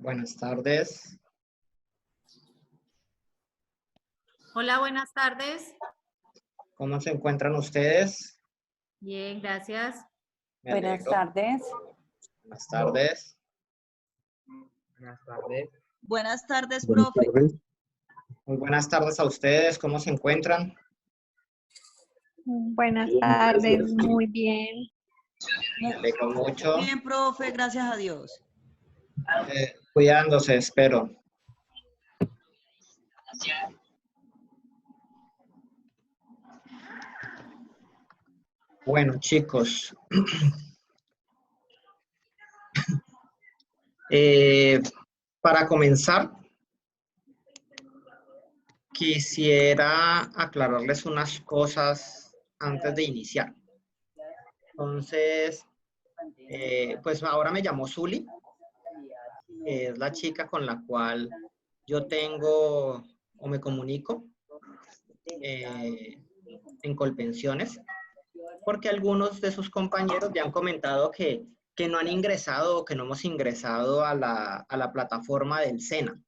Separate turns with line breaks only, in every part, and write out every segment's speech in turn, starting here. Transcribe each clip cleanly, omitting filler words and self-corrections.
Buenas tardes.
Hola, buenas tardes.
¿Cómo se encuentran ustedes?
Bien, gracias.
Me
Buenas
alegro.
tardes.
Buenas tardes.
Buenas tardes.
Buenas tardes,
Buenas
profe.
tardes.
Muy buenas tardes a ustedes. ¿Cómo se encuentran?
Buenas
Bien,
tardes,
gracias.
muy bien.
Me alegro mucho.
Bien, profe, gracias a Dios.
Cuidándose, espero. Bueno, chicos. Para comenzar, quisiera aclararles unas cosas antes de iniciar. Entonces, pues ahora me llamo Zuli. Es la chica con la cual yo tengo o me comunico en Colpensiones, porque algunos de sus compañeros ya han comentado que no han ingresado o que no hemos ingresado a la plataforma del SENA.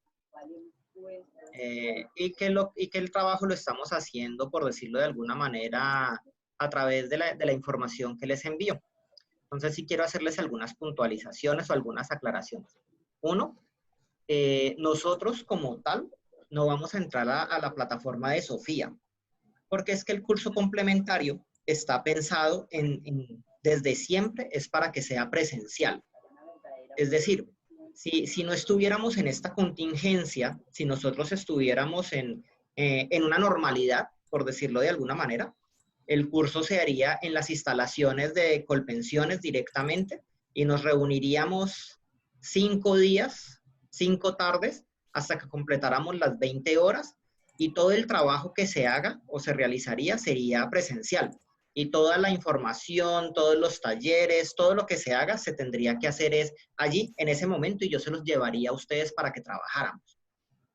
Y que el trabajo lo estamos haciendo, por decirlo de alguna manera, a través de la información que les envío. Entonces, sí quiero hacerles algunas puntualizaciones o algunas aclaraciones. Uno, nosotros como tal no vamos a entrar a la plataforma de Sofía, porque es que el curso complementario está pensado desde siempre es para que sea presencial. Es decir, si no estuviéramos en esta contingencia, si nosotros estuviéramos en una normalidad, por decirlo de alguna manera, el curso se haría en las instalaciones de Colpensiones directamente y nos reuniríamos 5 días, 5 tardes, hasta que completáramos las 20 horas y todo el trabajo que se haga o se realizaría sería presencial. Y toda la información, todos los talleres, todo lo que se haga se tendría que hacer es allí, en ese momento, y yo se los llevaría a ustedes para que trabajáramos,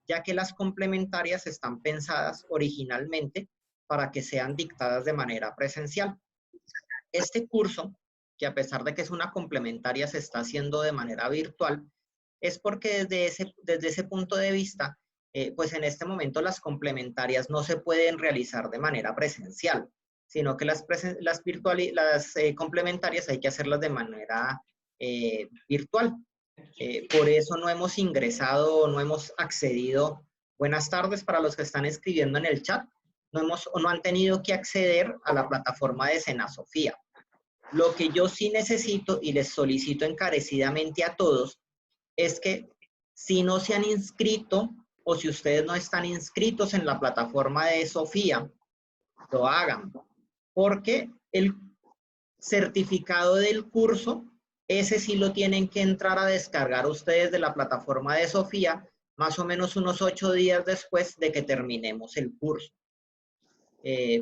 ya que las complementarias están pensadas originalmente para que sean dictadas de manera presencial. Este curso, que a pesar de que es una complementaria, se está haciendo de manera virtual, es porque desde ese punto de vista, pues en este momento las complementarias no se pueden realizar de manera presencial, sino que las complementarias hay que hacerlas de manera virtual. Por eso no hemos ingresado, no hemos accedido. Buenas tardes para los que están escribiendo en el chat. No han tenido que acceder a la plataforma de SENA Sofía. Lo que yo sí necesito y les solicito encarecidamente a todos es que si no se han inscrito o si ustedes no están inscritos en la plataforma de Sofía, lo hagan. Porque el certificado del curso, ese sí lo tienen que entrar a descargar ustedes de la plataforma de Sofía, más o menos unos 8 días después de que terminemos el curso.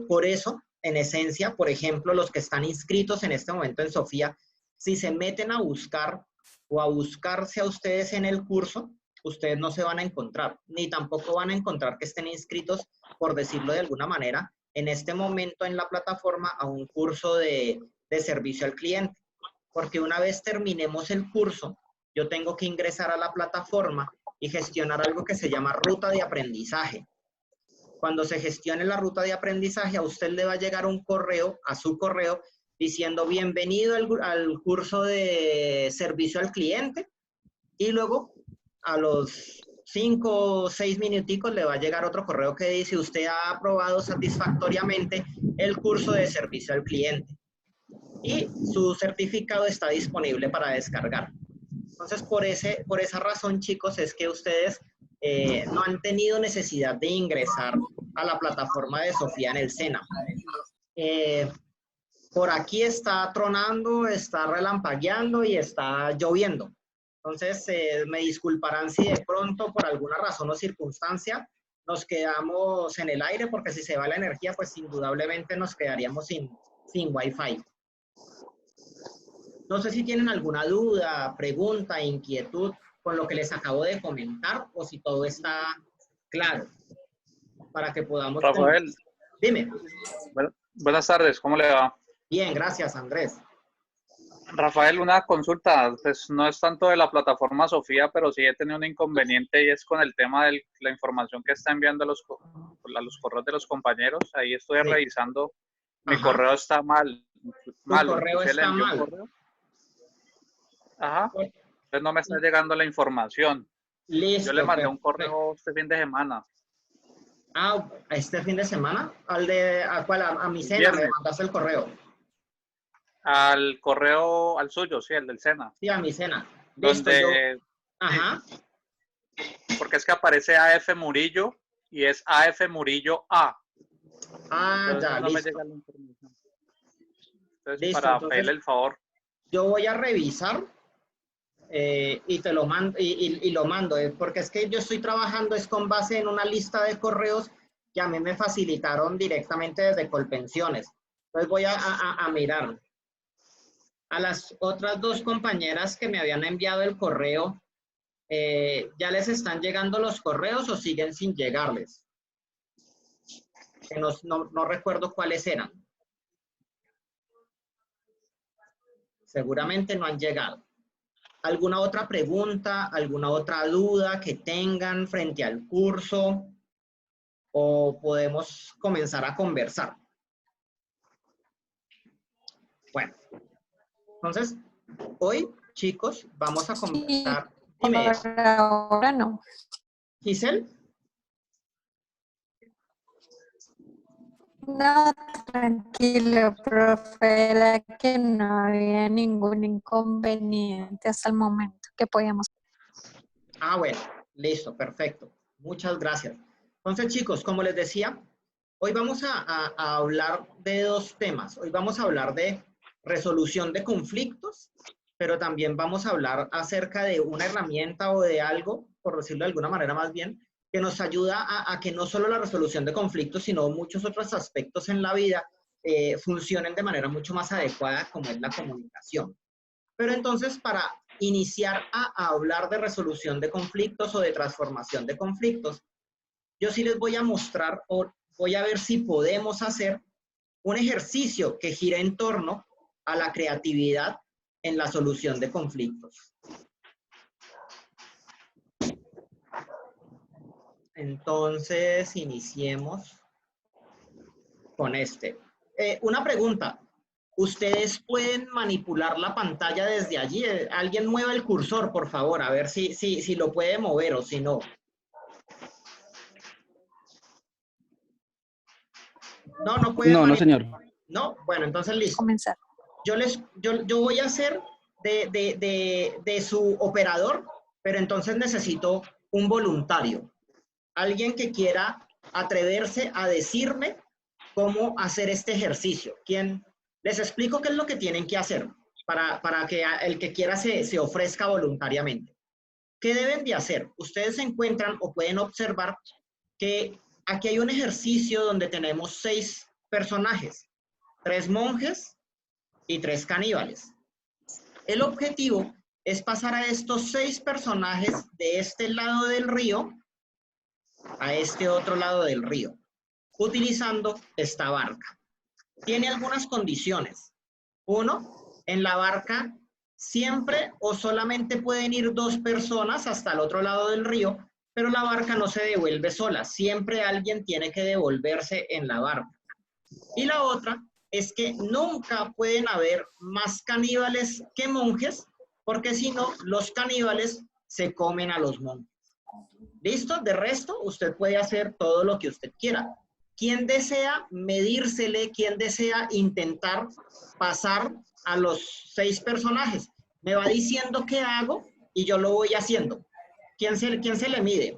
Por eso, en esencia, por ejemplo, los que están inscritos en este momento en Sofía, si se meten a buscar o a buscarse a ustedes en el curso, ustedes no se van a encontrar, ni tampoco van a encontrar que estén inscritos, por decirlo de alguna manera, en este momento en la plataforma a un curso de servicio al cliente. Porque una vez terminemos el curso, yo tengo que ingresar a la plataforma y gestionar algo que se llama ruta de aprendizaje. Cuando se gestione la ruta de aprendizaje, a usted le va a llegar un correo, a su correo, diciendo bienvenido al curso de servicio al cliente, y luego a los 5 o 6 minuticos le va a llegar otro correo que dice usted ha aprobado satisfactoriamente el curso de servicio al cliente y su certificado está disponible para descargar. Entonces, por esa razón, chicos, es que ustedes no han tenido necesidad de ingresar a la plataforma de Sofía en el SENA. Por aquí está tronando, está relampagueando y está lloviendo. Entonces, me disculparán si de pronto, por alguna razón o circunstancia, nos quedamos en el aire, porque si se va la energía, pues indudablemente nos quedaríamos sin Wi-Fi. No sé si tienen alguna duda, pregunta, inquietud con lo que les acabo de comentar o si todo está claro para que podamos...
Rafael.
Dime.
Buenas tardes, ¿cómo le va?
Bien, gracias, Andrés.
Rafael, una consulta, pues no es tanto de la plataforma Sofía, pero sí he tenido un inconveniente y es con el tema de la información que está enviando a los correos de los compañeros. Ahí estoy
Sí.
revisando, mi
Ajá.
correo está mal, malo.
correo
Inclusive le
está
envié un
mal.
correo. Ajá. Entonces no me está llegando la información.
Listo.
Yo le mandé un
perfecto.
correo este fin de semana.
Ah, este fin de semana, ¿a cuál? A mi cena, me
Viernes.
mandaste el correo.
Al correo, al suyo, sí, el del SENA.
Sí, a mi cena. Listo,
Donde,
ajá.
porque es que aparece AF Murillo y es AF Murillo A.
Ah,
Entonces
ya,
no me
listo.
llega la información. Entonces,
Listo,
para
entonces
pedirle el favor.
yo voy a revisar y te lo mando, y lo mando, porque es que yo estoy trabajando es con base en una lista de correos que a mí me facilitaron directamente desde Colpensiones. Entonces voy a mirar. A las otras dos compañeras que me habían enviado el correo, ¿ya les están llegando los correos o siguen sin llegarles? Que no recuerdo cuáles eran. Seguramente no han llegado. ¿Alguna otra pregunta, alguna otra duda que tengan frente al curso? ¿O podemos comenzar a conversar? Bueno, entonces, hoy, chicos, vamos a conversar. Dime,
Por ahora no.
Giselle.
No, tranquilo, profe, era que no había ningún inconveniente hasta el momento que podíamos.
Ah, bueno, listo, perfecto. Muchas gracias. Entonces, chicos, como les decía, hoy vamos a hablar de dos temas. Hoy vamos a hablar de resolución de conflictos, pero también vamos a hablar acerca de una herramienta o de algo, por decirlo de alguna manera más bien, que nos ayuda a que no solo la resolución de conflictos, sino muchos otros aspectos en la vida funcionen de manera mucho más adecuada, como es la comunicación. Pero entonces, para iniciar a hablar de resolución de conflictos o de transformación de conflictos, yo sí les voy a mostrar o voy a ver si podemos hacer un ejercicio que gira en torno a la creatividad en la solución de conflictos. Entonces, iniciemos con este. Una pregunta. ¿Ustedes pueden manipular la pantalla desde allí? Alguien mueva el cursor, por favor, a ver si lo puede mover o si no. No puede
No, no, señor.
No, bueno, entonces listo.
Comenzar.
Yo voy a hacer de su operador, pero entonces necesito un voluntario. Alguien que quiera atreverse a decirme cómo hacer este ejercicio. ¿Quién? Les explico qué es lo que tienen que hacer para que el que quiera se ofrezca voluntariamente. ¿Qué deben de hacer? Ustedes se encuentran o pueden observar que aquí hay un ejercicio donde tenemos 6 personajes, 3 monjes y 3 caníbales. El objetivo es pasar a estos 6 personajes de este lado del río a este otro lado del río, utilizando esta barca. Tiene algunas condiciones. 1, en la barca siempre o solamente pueden ir 2 personas hasta el otro lado del río, pero la barca no se devuelve sola. Siempre alguien tiene que devolverse en la barca. Y la otra es que nunca pueden haber más caníbales que monjes, porque si no, los caníbales se comen a los monjes. ¿Listo? De resto, usted puede hacer todo lo que usted quiera. ¿Quién desea medírsele? ¿Quién desea intentar pasar a los 6 personajes? Me va diciendo qué hago y yo lo voy haciendo. ¿Quién se le mide?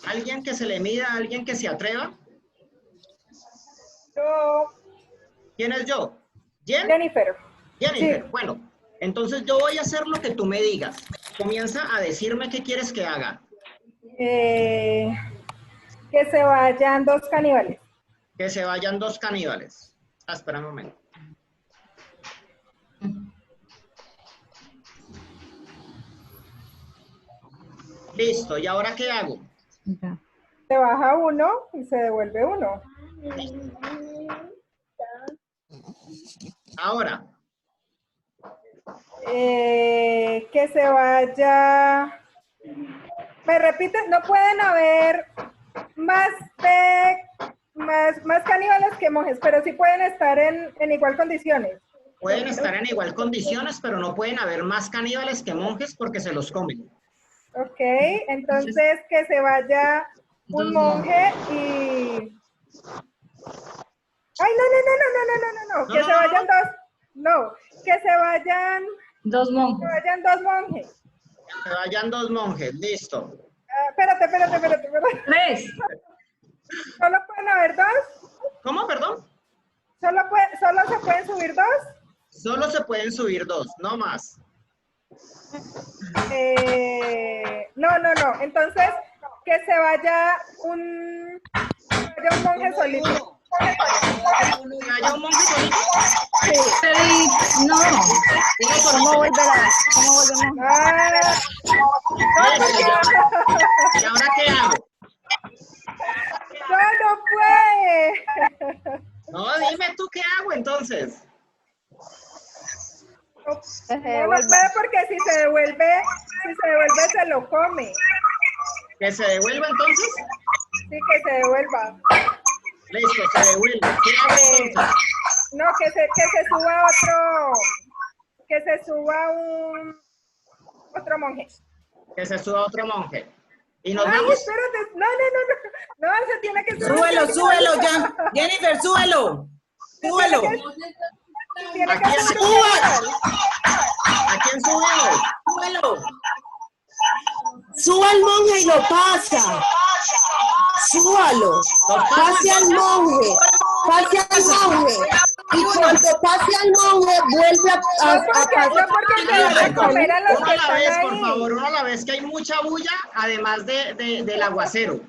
¿Alguien que se le mida? ¿Alguien que se atreva?
Yo,
¿Quién es yo? ¿Jen?
Jennifer.
Jennifer.
Sí.
Bueno, entonces yo voy a hacer lo que tú me digas. Comienza a decirme qué quieres que haga.
Que se vayan 2 caníbales.
Que se vayan 2 caníbales. Espera un momento. Listo, ¿y ahora qué hago?
Se baja uno y se devuelve uno.
Ahora,
Que se vaya. Me repite, no pueden haber más caníbales que monjes, pero sí pueden estar en igual condiciones.
pueden estar en igual condiciones, pero no pueden haber más caníbales que monjes porque se los comen.
Ok, entonces que se vaya un monje y... Ay, no, que se vayan dos. No, que se vayan...
Dos
Que
monjes.
vayan dos monjes.
Que vayan dos monjes, listo.
Espérate.
Tres.
¿Solo pueden haber dos?
¿Cómo, perdón?
¿Solo se pueden subir dos?
Solo se pueden subir dos, no más.
No. Entonces, que se vaya un monje solito.
Que vaya un monje solito.
No.
¿Cómo volverás? ¿Cómo volvemos?
Listo, ¿y ahora qué hago?
No puede.
No, dime tú qué hago entonces.
Que se
No
devuelva.
puede porque si se devuelve se lo come.
¿Que se devuelva entonces?
Sí, que se devuelva.
Listo, se devuelve. ¿Qué hago entonces?
No, que se suba otro. Que se suba otro monje.
Que se suba otro monje. ¿Y nos
Ay,
vamos?
espérate. No, se tiene que subir.
Súbelo ya. Jennifer, súbelo. Súbelo.
Tiene
¿A
que
quién
subir.
¿A quién subimos?
Súbelo.
Suba al monje y lo pasa. Súbalo. Pase al monje. Pase al monje. Y cuando pase al monje, vuelve a
No porque se van a comer a los
Uno
que
a la vez,
están
por
ahí.
favor, uno a la vez, que hay mucha bulla, además del aguacero.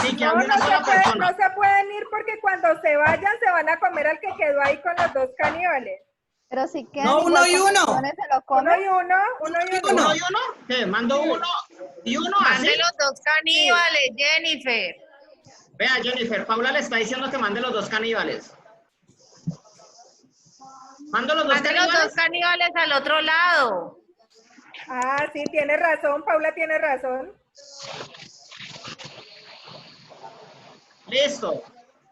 Sí, que
No,
hable una sola
no
persona.
se pueden ir porque cuando se vayan se van a comer al que quedó ahí con los dos caníbales.
Pero si quedan
No, uno
igual
y uno.
condiciones, se lo
Uno
comen.
y uno.
¿Uno y uno? ¿Qué? ¿Mando uno y uno así?
Mande los dos caníbales, Jennifer.
Vea, Jennifer, Paula le está diciendo que mande los dos caníbales. ¿Mando los dos
Mande los
caníbales?
dos caníbales al otro lado.
Ah, sí, tiene razón, Paula tiene razón.
Listo.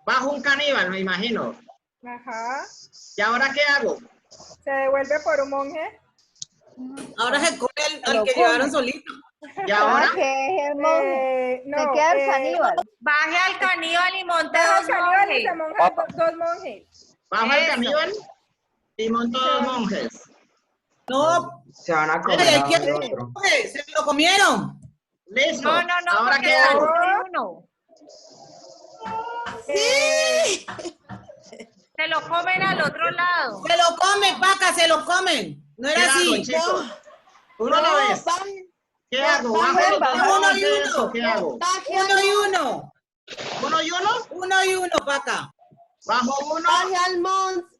Bajo un caníbal, me imagino.
Ajá.
¿Y ahora qué hago?
Se devuelve por un monje.
Ahora se come al que llevaron solito.
¿Y ahora?
Ah, que es el monje.
No,
Se queda el caníbal.
Baje al caníbal y monte
Baja
dos
el caníbal y
monjes.
se monjan dos monjes.
Bajo el
Eso.
caníbal y monto dos monjes.
No,
Se van a comer
hay
a
que
otro.
se lo comieron.
Listo.
No,
¿Ahora
porque
qué hago?
solo hay uno. Se lo comen al otro lado.
Se lo comen, Paca, se lo comen. No
¿Qué
era
hago,
así.
chicos? Uno a la vez. ¿Qué hago?
baje,
¿Bajo los dos
baje uno y
monjes
uno.
o qué hago?
Uno y uno.
¿Uno y uno?
Uno y uno, Paca.
¿Bajo uno?
Baje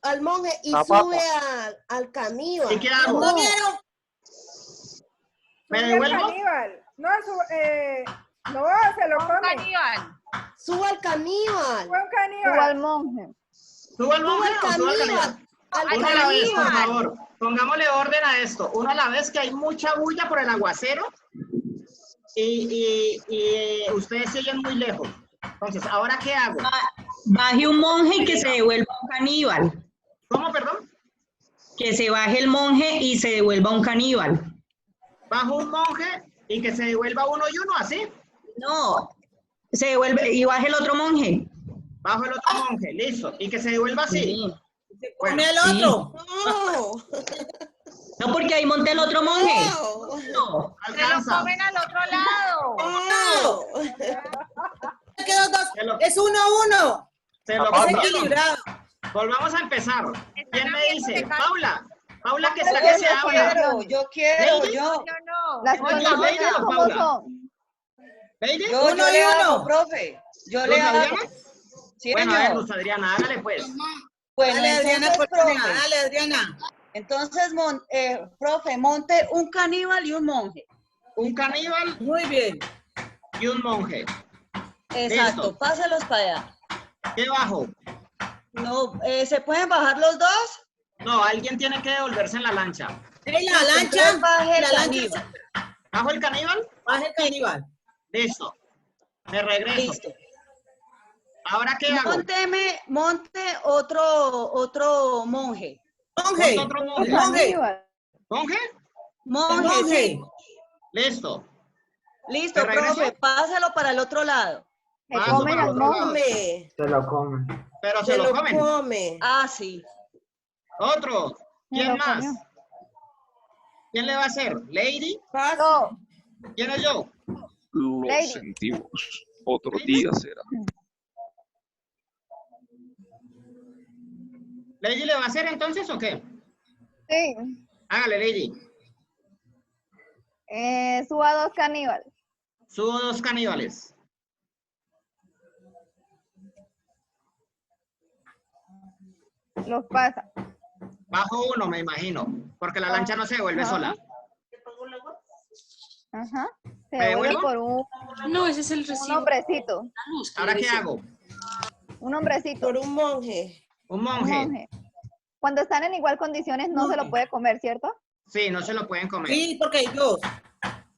al monje y
Papá.
sube al caníbal.
¿Y qué
¿Lo
hago?
comieron?
¿Me
Sube al
devuelvo?
caníbal. No, se lo
Un
come.
caníbal.
Sube al caníbal.
Fue un
Suba
caníbal.
al monje.
¿Subo al monje
Sube
o subo al
al
caníbal?
caníbal. Al
Uno a la vez, por
caníbal.
favor. Pongámosle orden a esto. Uno a la vez, que hay mucha bulla por el aguacero y ustedes siguen muy lejos. Entonces, ¿ahora qué hago?
Baje un monje y que se devuelva un caníbal.
¿Cómo, perdón?
Que se baje el monje y se devuelva un caníbal.
Bajo un monje y que se devuelva uno y uno, así.
No, se devuelve y baje el otro monje.
Bajo el otro monje, listo. Y que se devuelva así.
Sí.
Bueno,
Come el otro.
No.
No, porque ahí monte el otro monje.
No.
No.
Se lo
alcanza.
comen al otro lado.
No.
Quedó dos.
Se lo-
Es 1-1.
Se lo
Es
comieron.
equilibrado.
Volvamos a empezar. ¿Quién me dice?
haciendo
Paula. Paula, que es la que se habla.
Yo quiero,
Lady.
No, no.
Las
Oye,
condiciones
Lady o
como
Paula.
son.
¿Lady?
Yo le hago,
profe. Yo
¿Luz
le hago.
Adriana?
Sí,
Bueno, a ver,
señor.
Luz Adriana, hágale pues.
Bueno,
Dale, Adriana,
entonces,
Cortana,
profe,
dale, Adriana.
entonces, profe, monte un caníbal y un monje.
Un caníbal
Muy bien.
y un monje.
Exacto,
Listo.
pásalos para allá.
¿Qué bajo?
No, ¿se pueden bajar los dos?
No, alguien tiene que devolverse en la lancha.
¡Ey, la lancha!
Entonces baje
La
el
lancha.
caníbal.
¿Bajo el caníbal?
Baja el caníbal.
Listo. Me regreso.
Listo.
¿Ahora qué hago?
Monte otro monje.
Monje.
Monto otro monje.
Monje.
¿Monje?
Monje,
Monje.
sí.
Listo.
Listo,
¿Me regreso?
profe, pásalo para el otro lado.
Se
Paso
comen
para
al
otro lado.
monje.
Se lo comen.
Pero se
Se
lo
lo
comen.
come.
Ah, sí.
Otro.
Me
¿Quién
lo
más?
comió.
¿Quién le va a hacer? ¿Lady?
Paso.
No,
¿Quién es yo?
Lo
Lady.
sentimos. Otro día será.
¿Lady le va a hacer entonces o qué?
sí.
Hágale, Lady.
Suba 2 caníbal.
Subo 2 caníbales.
Los pasa.
Bajo 1, me imagino. Porque la lancha no se devuelve
Ajá.
sola.
Ajá. Se
¿Me
devuelve
devuelvo?
por
No, ese es el
un
recibo.
hombrecito.
¿Ahora qué hago?
Un hombrecito.
Por un monje.
Un
Un
monje.
monje. Cuando están en igual condiciones no se lo puede comer, ¿cierto?
Sí, no se lo pueden comer.
Sí, porque hay dos.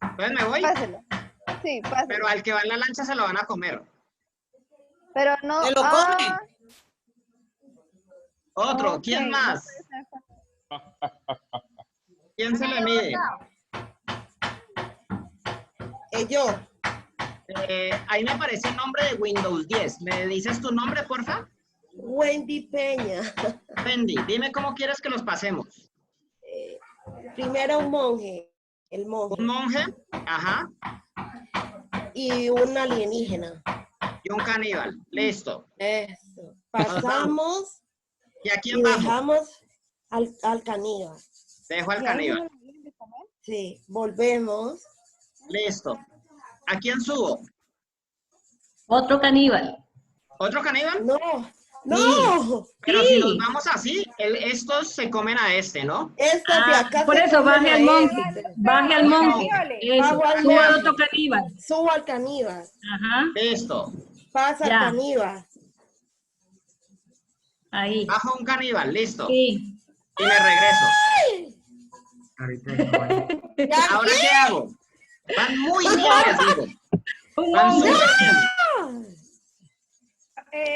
Entonces me voy.
Páselo. Sí, páselo.
Pero al que va en la lancha se lo van a comer.
Pero no.
Se lo come.
Otro.
ok,
¿Quién
no
más?
puede ser.
¿Quién se le mide?
Yo.
Ahí me aparece el nombre de Windows 10. ¿Me dices tu nombre, porfa?
Wendy Peña.
Wendy, dime cómo quieres que los pasemos.
Primero un monje. El monje.
Un monje, ajá,
Y un alienígena.
y un caníbal. Listo.
Eso. Pasamos
¿Y a quién
y
bajo?
dejamos al caníbal.
Dejo al
¿Y ahí no
caníbal.
lo deben de comer?
Sí, volvemos.
Listo. ¿A quién subo?
Otro caníbal.
¿Otro caníbal?
No, no.
Pero si nos vamos así, estos se comen a este, ¿no?
Este de acá
Por
se
eso,
comen
baje
a
al monje.
este.
Baje al monje. Eso.
Bajo al
Suba
monje.
otro caníbal.
Subo al caníbal.
Ajá.
Listo.
Pasa al
Ya.
caníbal.
Ahí.
Bajo un caníbal, listo.
Sí.
Y me regreso.
Ahorita se muere.
¿Ya
¿Ahora
qué?
qué hago? Van muy bien, les digo.
Un
Van
monje.
súper bien.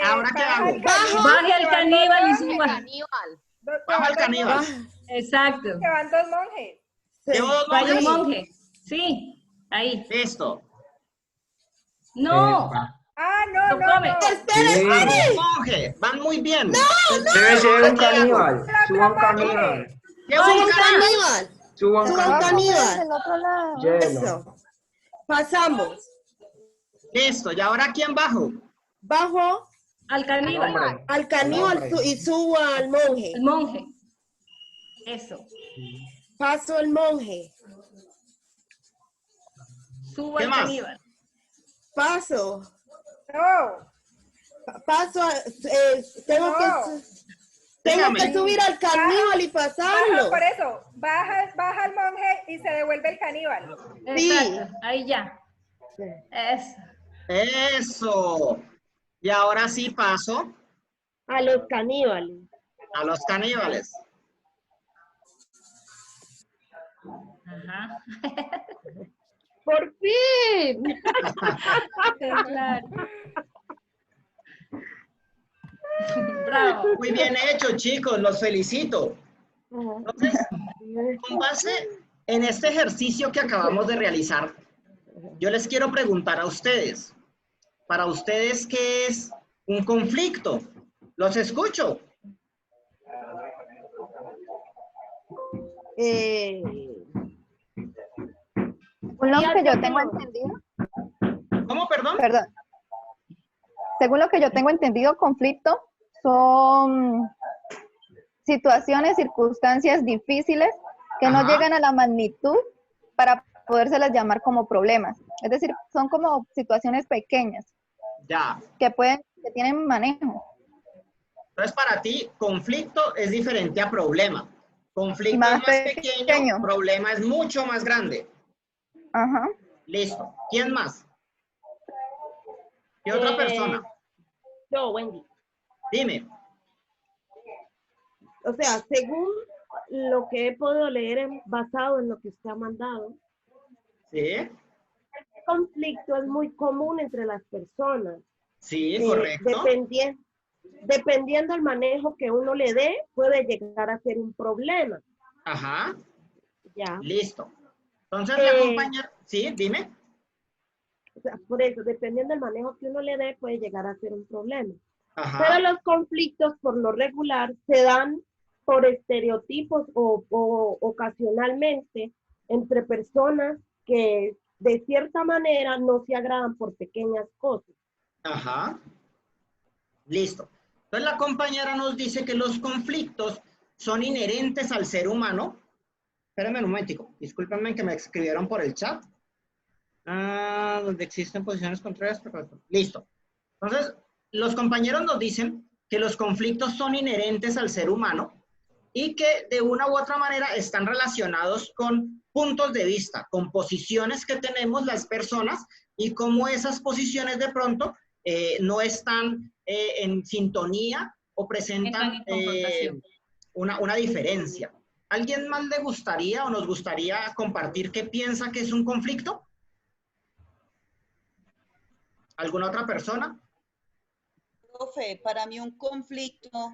¿Ahora qué hago?
Baje al caníbal y suba.
Caníbal.
Bajo al caníbal.
Exacto.
Que van 2 monjes.
¿Llevo 2
Vaya un
monjes?
monje. Sí. Ahí.
Listo.
No.
Ah, no,
Lo
no,
come.
no.
Sí.
Un monje. Van muy bien.
Debe ser un caníbal. Suba un caníbal.
Llevo
Subo
un
un
caníbal.
caníbal.
Suba un
Suba un
caníbal.
caníbal.
Del otro lado.
Hielo.
Eso. Pasamos.
Listo. ¿Y ahora quién bajo?
Bajo
Al caníbal.
Hombre.
al caníbal
Hombre.
y subo al monje.
El monje. Eso.
Paso el monje.
Suba
¿Qué
al
más?
caníbal.
Paso.
No.
Paso. Tengo
No.
Dígame.
que subir al caníbal y
Baja,
pasarlo.
por eso. Baja el monje y se devuelve el caníbal.
Sí.
Exacto. Ahí ya. Eso.
Eso. Y ahora sí paso
A los caníbales.
a los caníbales.
Ajá.
¡Por fin!
Claro. Bravo.
Muy bien hecho, chicos. Los felicito. Entonces, con base en este ejercicio que acabamos de realizar, yo les quiero preguntar a ustedes, para ustedes, ¿qué es un conflicto? Los escucho.
Según lo que yo tengo entendido,
¿Cómo, perdón?
perdón. Según lo que yo tengo entendido, conflicto son situaciones, circunstancias difíciles que no
Ajá.
llegan a la magnitud para podérselas llamar como problemas. Es decir, son como situaciones pequeñas
Ya.
que tienen manejo.
Entonces, para ti, conflicto es diferente a problema. Conflicto
Más
es más pequeño,
pequeño.
problema es mucho más grande.
Ajá.
Listo. ¿Quién más? ¿Qué otra persona?
Yo, Wendy.
Dime.
o sea, según lo que he podido leer basado en lo que usted ha mandado,
Sí,
el conflicto es muy común entre las personas.
sí, correcto.
Dependiendo del manejo que uno le dé, puede llegar a ser un problema.
Ajá,
Ya.
listo. Entonces la compañera, sí, dime.
O sea, por eso, dependiendo del manejo que uno le dé, puede llegar a ser un problema.
Ajá.
Pero los conflictos, por lo regular, se dan por estereotipos o ocasionalmente entre personas que de cierta manera no se agradan por pequeñas cosas.
Ajá. Listo. Entonces la compañera nos dice que los conflictos son inherentes al ser humano. Espérenme un momentico. Discúlpenme que me escribieron por el chat. Donde existen posiciones contrarias. Listo. Entonces, los compañeros nos dicen que los conflictos son inherentes al ser humano y que de una u otra manera están relacionados con puntos de vista, con posiciones que tenemos las personas y cómo esas posiciones de pronto no están en sintonía o presentan una diferencia. ¿Alguien más le gustaría o nos gustaría compartir qué piensa que es un conflicto? ¿Alguna otra persona?
Profe, para mí un conflicto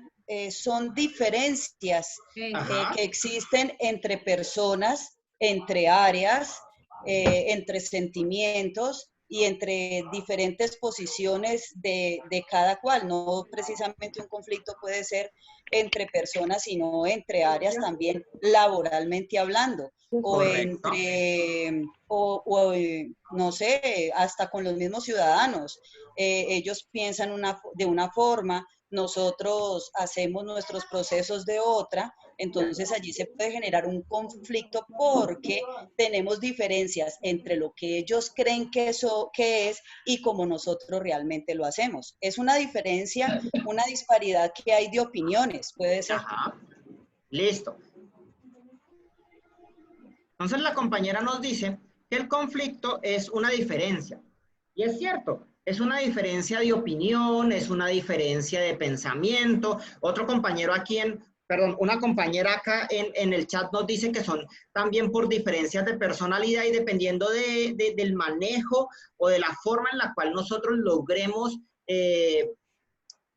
son diferencias que existen entre personas, entre áreas, entre sentimientos y entre diferentes posiciones de cada cual. No precisamente un conflicto puede ser entre personas, sino entre áreas también laboralmente hablando. O entre, no sé, hasta con los mismos ciudadanos. Ellos piensan de una forma, nosotros hacemos nuestros procesos de otra, entonces allí se puede generar un conflicto porque tenemos diferencias entre lo que ellos creen que es y como nosotros realmente lo hacemos. Es una diferencia, una disparidad que hay de opiniones, puede ser.
Ajá. Listo. Entonces la compañera nos dice que el conflicto es una diferencia. Y es cierto, es una diferencia de opinión, es una diferencia de pensamiento. Otro compañero aquí una compañera acá en el chat nos dice que son también por diferencias de personalidad y dependiendo del manejo o de la forma en la cual nosotros logremos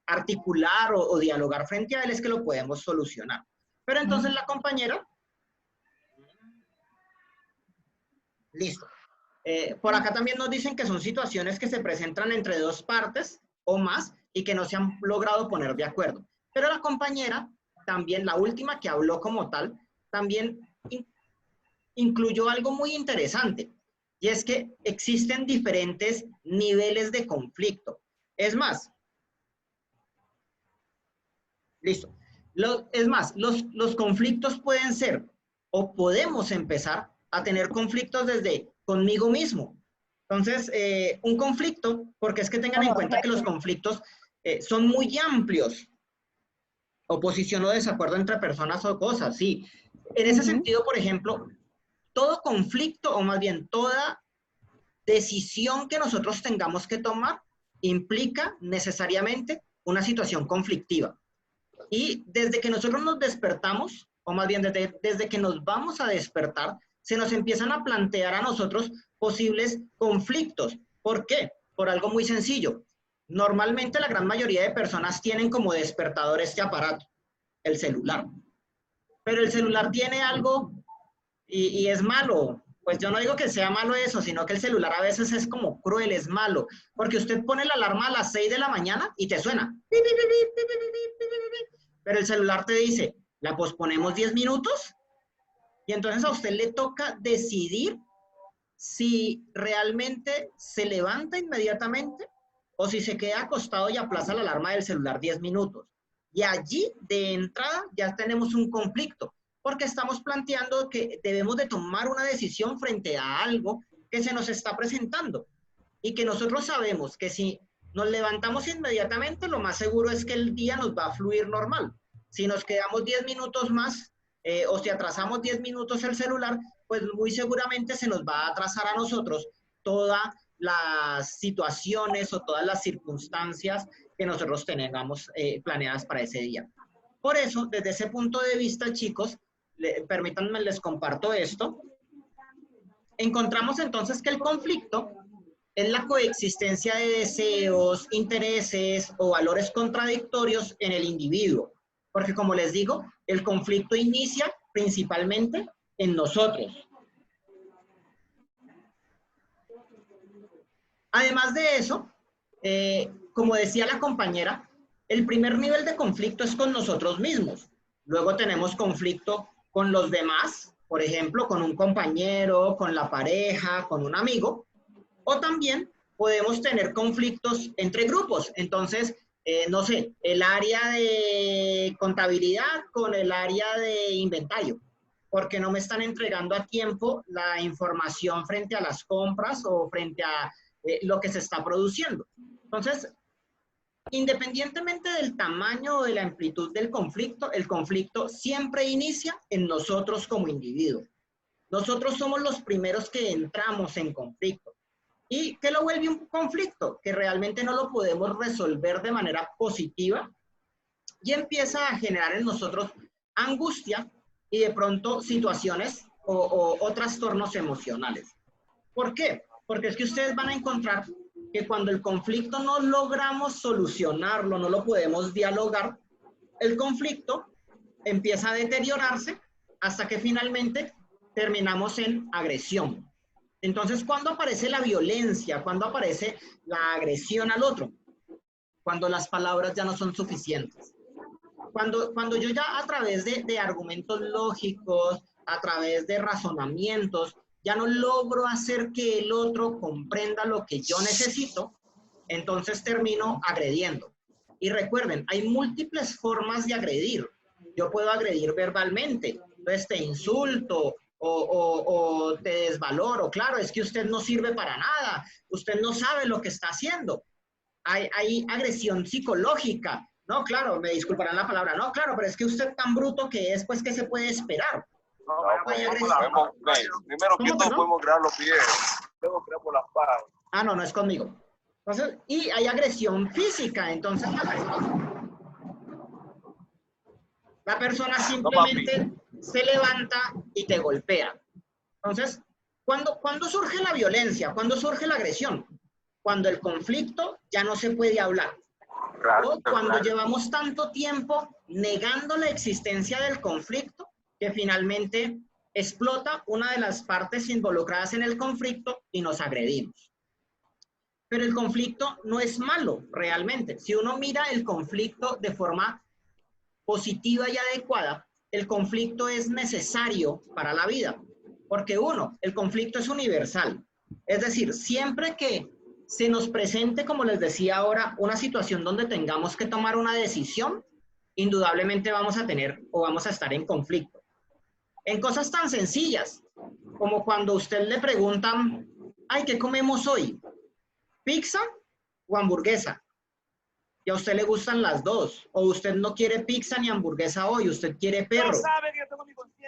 articular o dialogar frente a él es que lo podemos solucionar. Pero entonces la compañera... Listo. Por acá también nos dicen que son situaciones que se presentan entre dos partes o más y que no se han logrado poner de acuerdo. Pero la compañera, también la última que habló como tal, también incluyó algo muy interesante. Y es que existen diferentes niveles de conflicto. Es más, listo. Los conflictos pueden ser o podemos empezar a tener conflictos desde conmigo mismo. Entonces, un conflicto, porque es que tengan en cuenta que los conflictos son muy amplios. Oposición o desacuerdo entre personas o cosas, sí. En ese sentido, por ejemplo, todo conflicto, o más bien toda decisión que nosotros tengamos que tomar, implica necesariamente una situación conflictiva. Y desde que nosotros nos despertamos, o más bien desde que nos vamos a despertar, se nos empiezan a plantear a nosotros posibles conflictos. ¿Por qué? Por algo muy sencillo. Normalmente la gran mayoría de personas tienen como despertador este aparato, el celular. Pero el celular tiene algo y es malo. Pues yo no digo que sea malo eso, sino que el celular a veces es como cruel, es malo. Porque usted pone la alarma a las 6 de la mañana y te suena. Pero el celular te dice, ¿la posponemos 10 minutos? Y entonces a usted le toca decidir si realmente se levanta inmediatamente o si se queda acostado y aplaza la alarma del celular 10 minutos. Y allí, de entrada, ya tenemos un conflicto, porque estamos planteando que debemos de tomar una decisión frente a algo que se nos está presentando. Y que nosotros sabemos que si nos levantamos inmediatamente, lo más seguro es que el día nos va a fluir normal. Si nos quedamos 10 minutos más, o si atrasamos 10 minutos el celular, pues muy seguramente se nos va a atrasar a nosotros todas las situaciones o todas las circunstancias que nosotros tengamos planeadas para ese día. Por eso, desde ese punto de vista, chicos, permítanme, les comparto esto. Encontramos entonces que el conflicto es la coexistencia de deseos, intereses o valores contradictorios en el individuo. Porque como les digo, el conflicto inicia principalmente en nosotros. Además de eso, como decía la compañera, el primer nivel de conflicto es con nosotros mismos. Luego tenemos conflicto con los demás, por ejemplo, con un compañero, con la pareja, con un amigo. O también podemos tener conflictos entre grupos. Entonces, no sé, el área de contabilidad con el área de inventario, porque no me están entregando a tiempo la información frente a las compras o frente a lo que se está produciendo. Entonces, independientemente del tamaño o de la amplitud del conflicto, el conflicto siempre inicia en nosotros como individuos. Nosotros somos los primeros que entramos en conflicto. ¿Y qué lo vuelve un conflicto? Que realmente no lo podemos resolver de manera positiva y empieza a generar en nosotros angustia y de pronto situaciones o trastornos emocionales. ¿Por qué? Porque es que ustedes van a encontrar que cuando el conflicto no logramos solucionarlo, no lo podemos dialogar, el conflicto empieza a deteriorarse hasta que finalmente terminamos en agresión. Entonces, ¿cuándo aparece la violencia? ¿Cuándo aparece la agresión al otro? Cuando las palabras ya no son suficientes. Cuando yo ya a través de argumentos lógicos, a través de razonamientos, ya no logro hacer que el otro comprenda lo que yo necesito, entonces termino agrediendo. Y recuerden, hay múltiples formas de agredir. Yo puedo agredir verbalmente, entonces te insulto o te desvaloro. Claro, es que usted no sirve para nada, usted no sabe lo que está haciendo. Hay agresión psicológica. No, claro, me disculparán la palabra. No, claro, pero es que usted tan bruto que es, pues, ¿qué se puede esperar?
Primero que todo podemos crear los pies, luego creamos las patas.
Ah, no, no es conmigo. Entonces, y hay agresión física, entonces la persona simplemente se levanta y te golpea. Entonces, ¿cuándo surge la violencia? ¿Cuándo surge la agresión? Cuando el conflicto ya no se puede hablar. O cuando llevamos tanto tiempo negando la existencia del conflicto que finalmente explota una de las partes involucradas en el conflicto y nos agredimos. Pero el conflicto no es malo realmente. Si uno mira el conflicto de forma positiva y adecuada, el conflicto es necesario para la vida. Porque el conflicto es universal. Es decir, siempre que se nos presente, como les decía ahora, una situación donde tengamos que tomar una decisión, indudablemente vamos a tener o vamos a estar en conflicto. En cosas tan sencillas como cuando usted le preguntan, ay, ¿qué comemos hoy? ¿Pizza o hamburguesa? Y a usted le gustan las dos. O usted no quiere pizza ni hamburguesa hoy, usted quiere perro.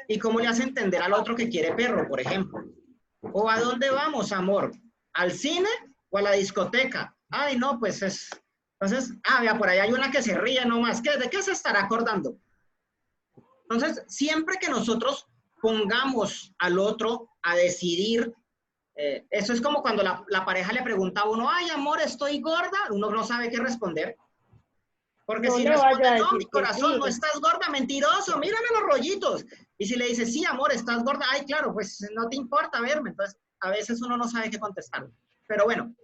¿Y cómo le hace entender al otro que quiere perro, por ejemplo? ¿O a dónde vamos, amor? ¿Al cine o a la discoteca? Ay, no, pues es... Entonces, vea, por ahí hay una que se ríe nomás. ¿De qué se estará acordando? Entonces, siempre que nosotros pongamos al otro a decidir, eso es como cuando la pareja le pregunta a uno, ay, amor, estoy gorda, uno no sabe qué responder. Porque
No
si
le
responde,
vaya a
no,
decir
mi
que
corazón,
sí.
no estás gorda, mentiroso, mírame los rollitos. Y si le dice, sí, amor, estás gorda, ay, claro, pues no te importa verme. Entonces, a veces uno no sabe qué contestar. Pero bueno,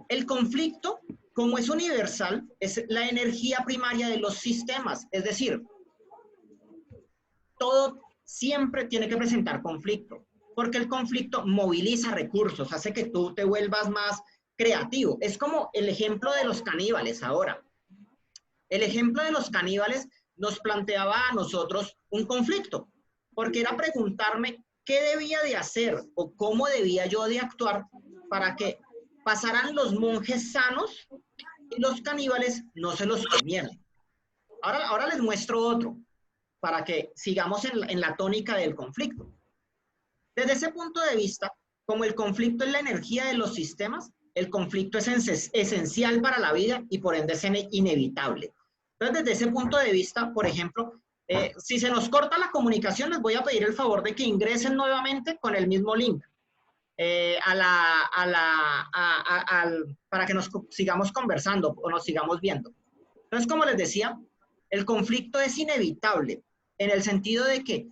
el conflicto, como es universal, es la energía primaria de los sistemas. Es decir, todo siempre tiene que presentar conflicto, porque el conflicto moviliza recursos, hace que tú te vuelvas más creativo. Es como el ejemplo de los caníbales ahora. El ejemplo de los caníbales nos planteaba a nosotros un conflicto, porque era preguntarme qué debía de hacer o cómo debía yo de actuar para que pasaran los monjes sanos y los caníbales no se los comieran. Ahora les muestro otro, para que sigamos en la tónica del conflicto. Desde ese punto de vista, como el conflicto es la energía de los sistemas, el conflicto es esencial para la vida y por ende es inevitable. Entonces, desde ese punto de vista, por ejemplo, si se nos corta la comunicación, les voy a pedir el favor de que ingresen nuevamente con el mismo link para que nos sigamos conversando o nos sigamos viendo. Entonces, como les decía, el conflicto es inevitable en el sentido de que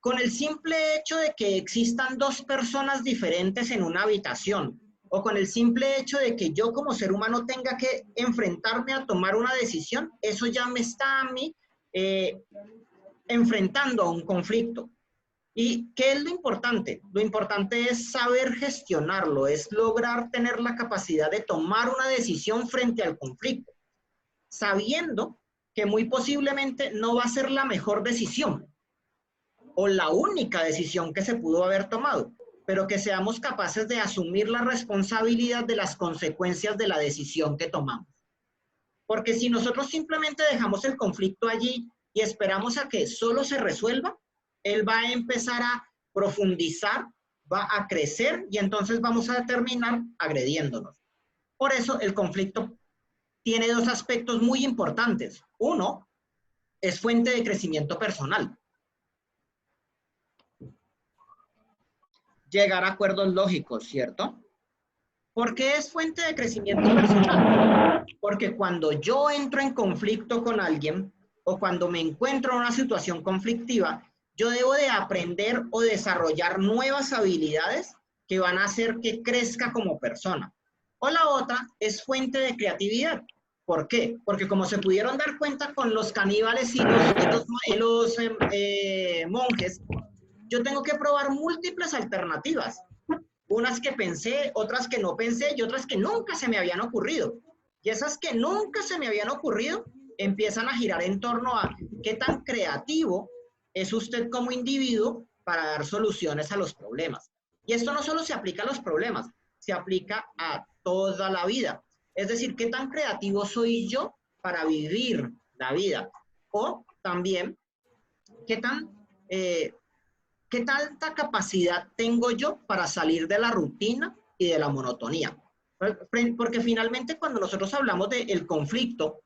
con el simple hecho de que existan dos personas diferentes en una habitación o con el simple hecho de que yo como ser humano tenga que enfrentarme a tomar una decisión, eso ya me está a mí enfrentando a un conflicto. ¿Y qué es lo importante? Lo importante es saber gestionarlo, es lograr tener la capacidad de tomar una decisión frente al conflicto, sabiendo que muy posiblemente no va a ser la mejor decisión o la única decisión que se pudo haber tomado, pero que seamos capaces de asumir la responsabilidad de las consecuencias de la decisión que tomamos. Porque si nosotros simplemente dejamos el conflicto allí y esperamos a que solo se resuelva, él va a empezar a profundizar, va a crecer y entonces vamos a terminar agrediéndonos. Por eso el conflicto tiene dos aspectos muy importantes. Uno, es fuente de crecimiento personal. Llegar a acuerdos lógicos, ¿cierto? ¿Por qué es fuente de crecimiento personal? Porque cuando yo entro en conflicto con alguien o cuando me encuentro en una situación conflictiva, yo debo de aprender o desarrollar nuevas habilidades que van a hacer que crezca como persona. O la otra es fuente de creatividad. ¿Por qué? Porque como se pudieron dar cuenta con los caníbales y los monjes, yo tengo que probar múltiples alternativas. Unas que pensé, otras que no pensé y otras que nunca se me habían ocurrido. Y esas que nunca se me habían ocurrido empiezan a girar en torno a qué tan creativo es usted como individuo para dar soluciones a los problemas. Y esto no solo se aplica a los problemas, se aplica a toda la vida. Es decir, qué tan creativo soy yo para vivir la vida. O también, qué tanta capacidad tengo yo para salir de la rutina y de la monotonía. Porque finalmente cuando nosotros hablamos del conflicto,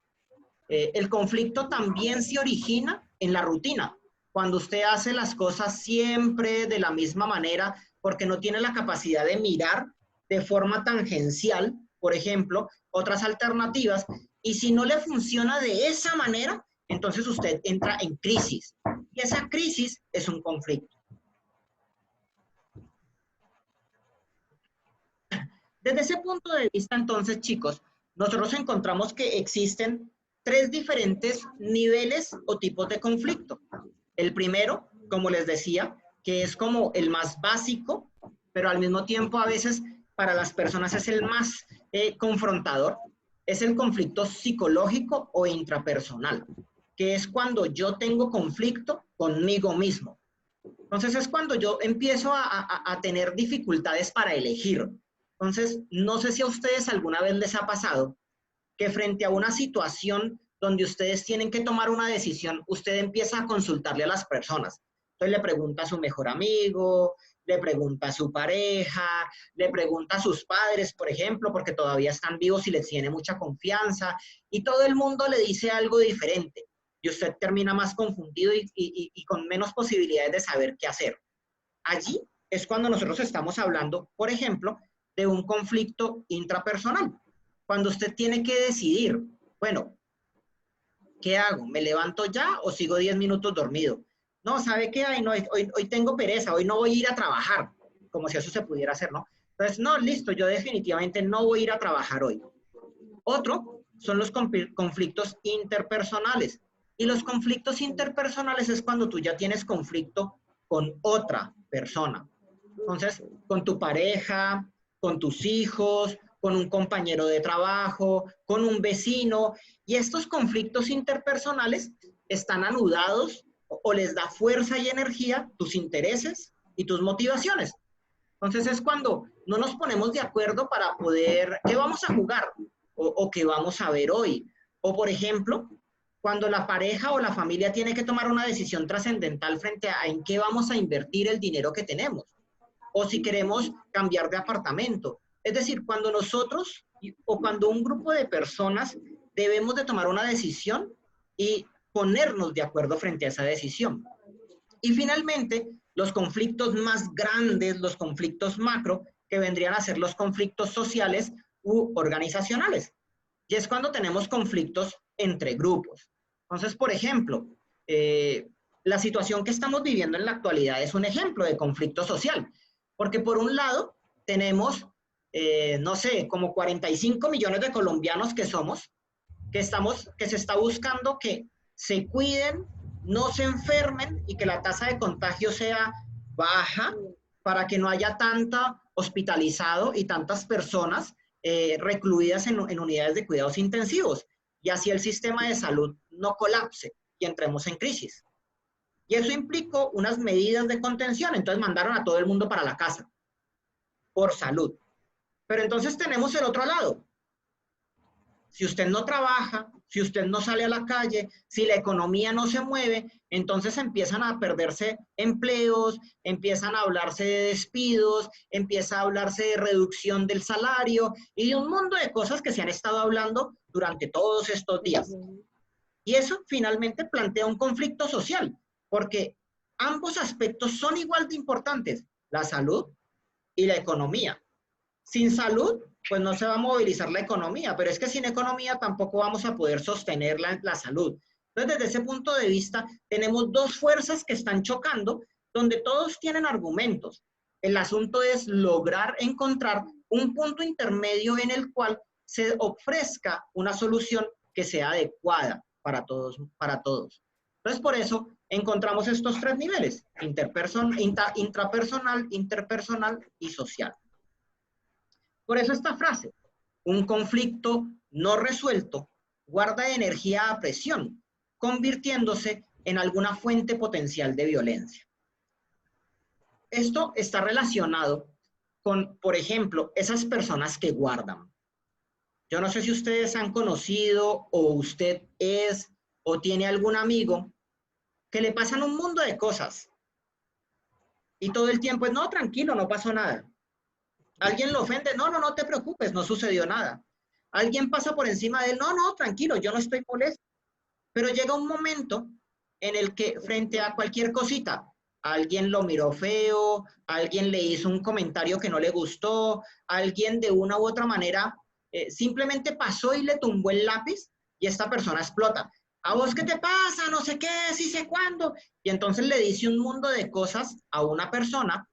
el conflicto también se origina en la rutina. Cuando usted hace las cosas siempre de la misma manera, porque no tiene la capacidad de mirar de forma tangencial, por ejemplo, otras alternativas, y si no le funciona de esa manera, entonces usted entra en crisis. Y esa crisis es un conflicto. Desde ese punto de vista, entonces, chicos, nosotros encontramos que existen tres diferentes niveles o tipos de conflicto. El primero, como les decía, que es como el más básico, pero al mismo tiempo a veces para las personas es el más confrontador, es el conflicto psicológico o intrapersonal, que es cuando yo tengo conflicto conmigo mismo. Entonces es cuando yo empiezo a tener dificultades para elegir. Entonces, no sé si a ustedes alguna vez les ha pasado que frente a una situación donde ustedes tienen que tomar una decisión, usted empieza a consultarle a las personas. Entonces le pregunta a su mejor amigo, le pregunta a su pareja, le pregunta a sus padres, por ejemplo, porque todavía están vivos y les tiene mucha confianza, y todo el mundo le dice algo diferente. Y usted termina más confundido y con menos posibilidades de saber qué hacer. Allí es cuando nosotros estamos hablando, por ejemplo, de un conflicto intrapersonal. Cuando usted tiene que decidir, bueno, ¿qué hago? ¿Me levanto ya o sigo 10 minutos dormido? No, ¿sabe qué? Ay, no, hoy tengo pereza, hoy no voy a ir a trabajar, como si eso se pudiera hacer, ¿no? Entonces, no, listo, yo definitivamente no voy a ir a trabajar hoy. Otro son los conflictos interpersonales. Y los conflictos interpersonales es cuando tú ya tienes conflicto con otra persona. Entonces, con tu pareja, con tus hijos, con un compañero de trabajo, con un vecino. Y estos conflictos interpersonales están anudados o les da fuerza y energía tus intereses y tus motivaciones. Entonces es cuando no nos ponemos de acuerdo para poder, ¿qué vamos a jugar? O qué vamos a ver hoy. O por ejemplo, cuando la pareja o la familia tiene que tomar una decisión trascendental frente a en qué vamos a invertir el dinero que tenemos. O si queremos cambiar de apartamento. Es decir, cuando nosotros o cuando un grupo de personas debemos de tomar una decisión y ponernos de acuerdo frente a esa decisión. Y finalmente, los conflictos más grandes, los conflictos macro, que vendrían a ser los conflictos sociales u organizacionales. Y es cuando tenemos conflictos entre grupos. Entonces, por ejemplo, la situación que estamos viviendo en la actualidad es un ejemplo de conflicto social. Porque por un lado, tenemos, no sé, como 45 millones de colombianos que somos, que se está buscando que se cuiden, no se enfermen y que la tasa de contagio sea baja para que no haya tanta hospitalizado y tantas personas recluidas en unidades de cuidados intensivos y así el sistema de salud no colapse y entremos en crisis. Y eso implicó unas medidas de contención, entonces mandaron a todo el mundo para la casa por salud. Pero entonces tenemos el otro lado. Si usted no trabaja, si usted no sale a la calle, si la economía no se mueve, entonces empiezan a perderse empleos, empiezan a hablarse de despidos, empieza a hablarse de reducción del salario y de un mundo de cosas que se han estado hablando durante todos estos días. Y eso finalmente plantea un conflicto social, porque ambos aspectos son igual de importantes, la salud y la economía. Sin salud, pues no se va a movilizar la economía, pero es que sin economía tampoco vamos a poder sostener la salud. Entonces, desde ese punto de vista, tenemos dos fuerzas que están chocando, donde todos tienen argumentos. El asunto es lograr encontrar un punto intermedio en el cual se ofrezca una solución que sea adecuada para todos. Entonces, por eso encontramos estos tres niveles, intrapersonal, interpersonal y social. Por eso esta frase, un conflicto no resuelto guarda energía a presión, convirtiéndose en alguna fuente potencial de violencia. Esto está relacionado con, por ejemplo, esas personas que guardan. Yo no sé si ustedes han conocido o usted es o tiene algún amigo que le pasan un mundo de cosas y todo el tiempo es, no, tranquilo, no pasó nada. Alguien lo ofende, no te preocupes, no sucedió nada. Alguien pasa por encima de él, no, tranquilo, yo no estoy molesto. Pero llega un momento en el que frente a cualquier cosita, alguien lo miró feo, alguien le hizo un comentario que no le gustó, alguien de una u otra manera simplemente pasó y le tumbó el lápiz y esta persona explota. ¿A vos qué te pasa? No sé qué, sí sé cuándo. Y entonces le dice un mundo de cosas a una persona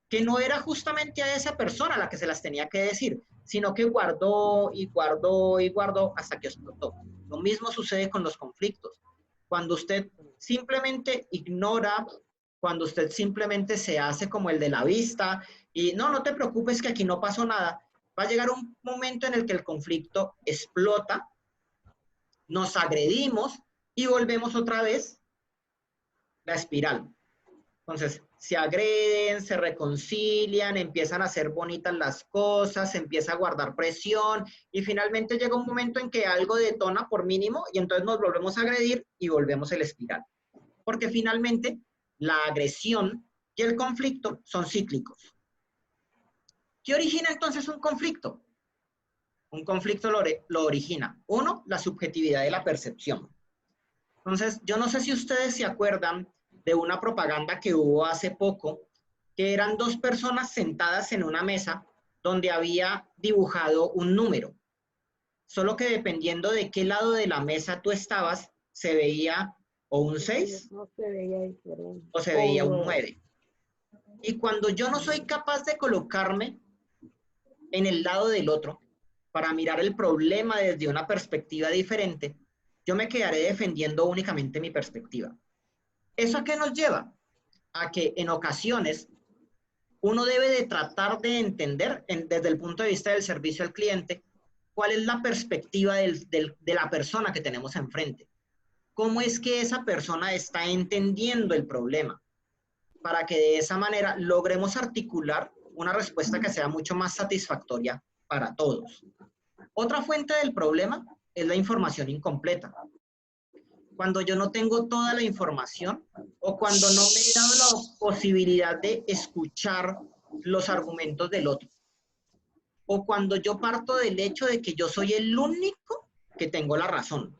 que no era justamente a esa persona a la que se las tenía que decir, sino que guardó y guardó y guardó hasta que explotó. Lo mismo sucede con los conflictos. Cuando usted simplemente ignora, cuando usted simplemente se hace como el de la vista y no te preocupes que aquí no pasó nada, va a llegar un momento en el que el conflicto explota, nos agredimos y volvemos otra vez la espiral. Entonces, se agreden, se reconcilian, empiezan a hacer bonitas las cosas, se empieza a guardar presión y finalmente llega un momento en que algo detona por mínimo y entonces nos volvemos a agredir y volvemos el espiral. Porque finalmente la agresión y el conflicto son cíclicos. ¿Qué origina entonces un conflicto? Un conflicto lo origina, uno, la subjetividad de la percepción. Entonces, yo no sé si ustedes se acuerdan de una propaganda que hubo hace poco, que eran dos personas sentadas en una mesa donde había dibujado un número. Solo que dependiendo de qué lado de la mesa tú estabas, se veía o un 6 o se veía un 9. Y cuando yo no soy capaz de colocarme en el lado del otro para mirar el problema desde una perspectiva diferente, yo me quedaré defendiendo únicamente mi perspectiva. ¿Eso a qué nos lleva? A que en ocasiones uno debe de tratar de entender desde el punto de vista del servicio al cliente cuál es la perspectiva de la persona que tenemos enfrente. ¿Cómo es que esa persona está entendiendo el problema? Para que de esa manera logremos articular una respuesta que sea mucho más satisfactoria para todos. Otra fuente del problema es la información incompleta. Cuando yo no tengo toda la información o cuando no me he dado la posibilidad de escuchar los argumentos del otro. O cuando yo parto del hecho de que yo soy el único que porque tengo la razón.